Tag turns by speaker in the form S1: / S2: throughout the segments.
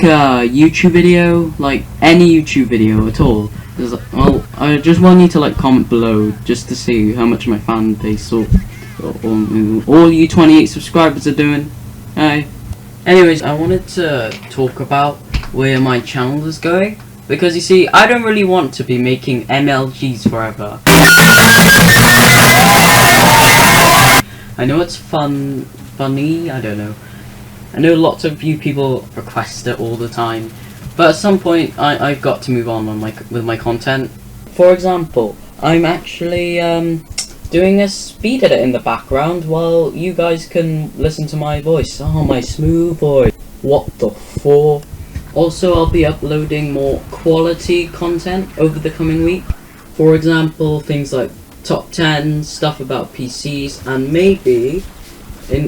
S1: a YouTube video, like any YouTube video at all, well, I just want you to like comment below just to see how much my fan base or all you 28 subscribers are doing. Anyways, I wanted to talk about where my channel is going, because you see, I don't really want to be making MLGs forever. I know it's funny, I don't know. I know lots of you people request it all the time, but at some point I've got to move on with my content. For example, I'm actually doing a speed edit in the background while you guys can listen to my voice. Oh, my smooth voice. What the for? Also, I'll be uploading more quality content over the coming week. For example, things like top 10, stuff about PCs, and maybe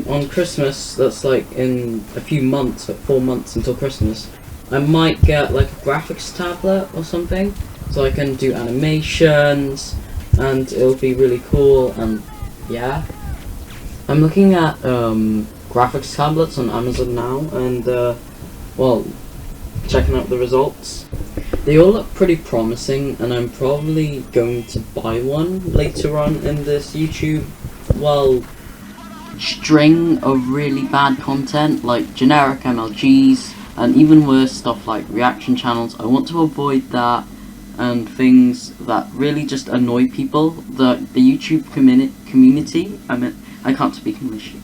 S1: on Christmas, that's like in a few months, like 4 months until Christmas, I might get like a graphics tablet or something, so I can do animations, and it'll be really cool. And yeah, I'm looking at graphics tablets on Amazon now, and well, checking out the results. They all look pretty promising, and I'm probably going to buy one later on in this YouTube, well, string of really bad content like generic MLGs, and even worse stuff like reaction channels. I want to avoid that, and things that really just annoy people. The YouTube community, I can't speak English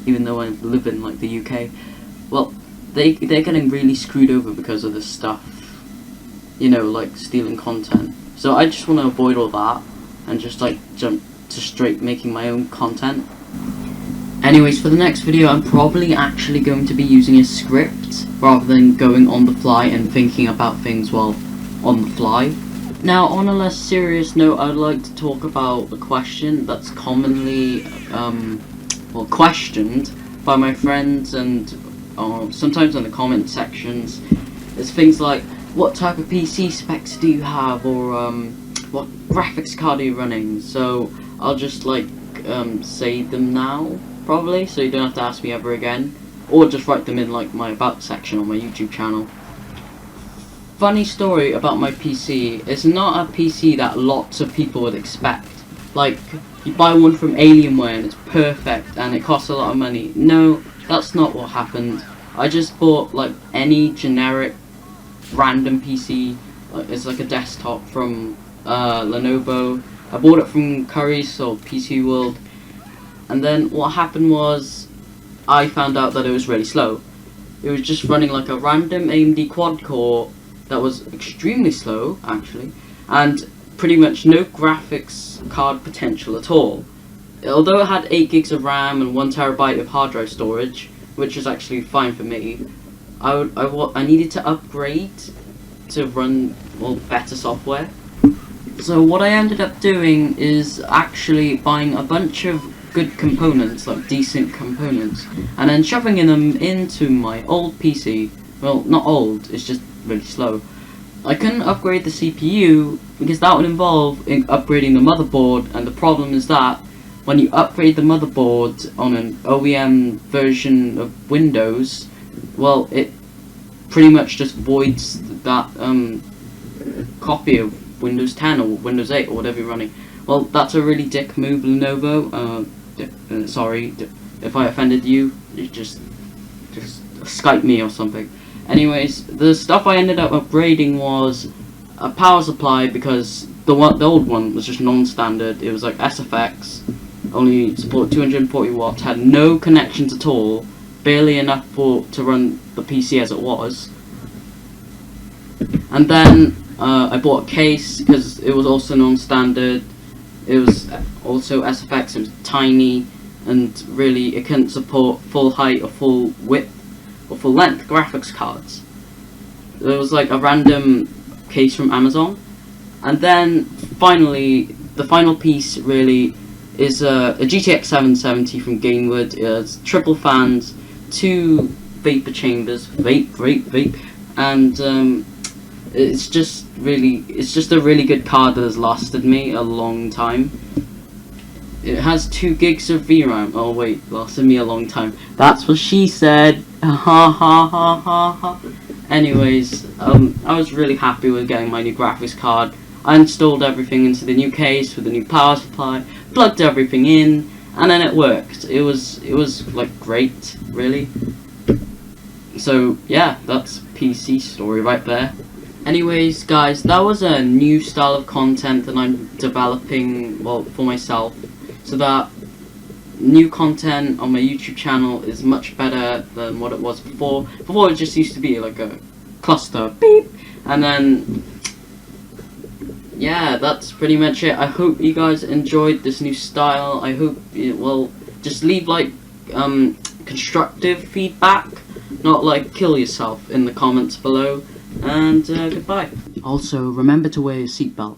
S1: even though I live in like the UK. Well, they're getting really screwed over because of this stuff, you know, like stealing content. So I just want to avoid all that and just like jump to straight making my own content. Anyways, for the next video, I'm probably actually going to be using a script rather than going on the fly and thinking about things while on the fly. Now, on a less serious note, I'd like to talk about a question that's commonly well, questioned by my friends, and sometimes in the comment sections. It's things like, what type of PC specs do you have, or what graphics card are you running? So I'll just like say them now, probably, so you don't have to ask me ever again, or just write them in like my about section on my YouTube channel. Funny story about my PC, it's not a PC that lots of people would expect. Like, you buy one from Alienware and it's perfect and it costs a lot of money. No, that's not what happened. I just bought like any generic random PC. It's like a desktop from Lenovo. I bought it from Currys or PC World. And then what happened was, I found out that it was really slow. It was just running like a random AMD quad core that was extremely slow, actually, and pretty much no graphics card potential at all. Although it had 8 gigs of RAM and 1 terabyte of hard drive storage, which is actually fine for me, I needed to upgrade to run, well, better software. So what I ended up doing is actually buying a bunch of good components, like decent components, and then shoving them into my old PC. Well, not old, it's just really slow. I couldn't upgrade the CPU because that would involve upgrading the motherboard, and the problem is that when you upgrade the motherboard on an OEM version of Windows, well, it pretty much just voids that copy of Windows 10 or Windows 8 or whatever you're running. Well, that's a really dick move, Lenovo. Sorry if I offended you. Just Skype me or something. Anyways, the stuff I ended up upgrading was a power supply, because the old one was just non-standard. It was like SFX, only supported 240 watts, had no connections at all, barely enough to run the PC as it was. And then I bought a case because it was also non-standard. It was also SFX, it was tiny, and really it couldn't support full height or full width or full length graphics cards. There was like a random case from Amazon. And then finally, the final piece really is a GTX 770 from Gamewood. It's triple fans, 2 vapor chambers, vape, and it's just a really good card that has lasted me a long time. It has 2 gigs of VRAM. Oh wait, lasted me a long time. That's what she said. Ha ha ha ha ha. Anyways, I was really happy with getting my new graphics card. I installed everything into the new case with the new power supply, plugged everything in, and then it worked. It was like great, really. So yeah, that's PC story right there. Anyways, guys, that was a new style of content that I'm developing, well, for myself. So that new content on my YouTube channel is much better than what it was before. Before it just used to be like a cluster, beep, and then yeah, that's pretty much it. I hope you guys enjoyed this new style. I hope it will just leave like constructive feedback, not like kill yourself in the comments below. And goodbye. Also, remember to wear your seatbelt.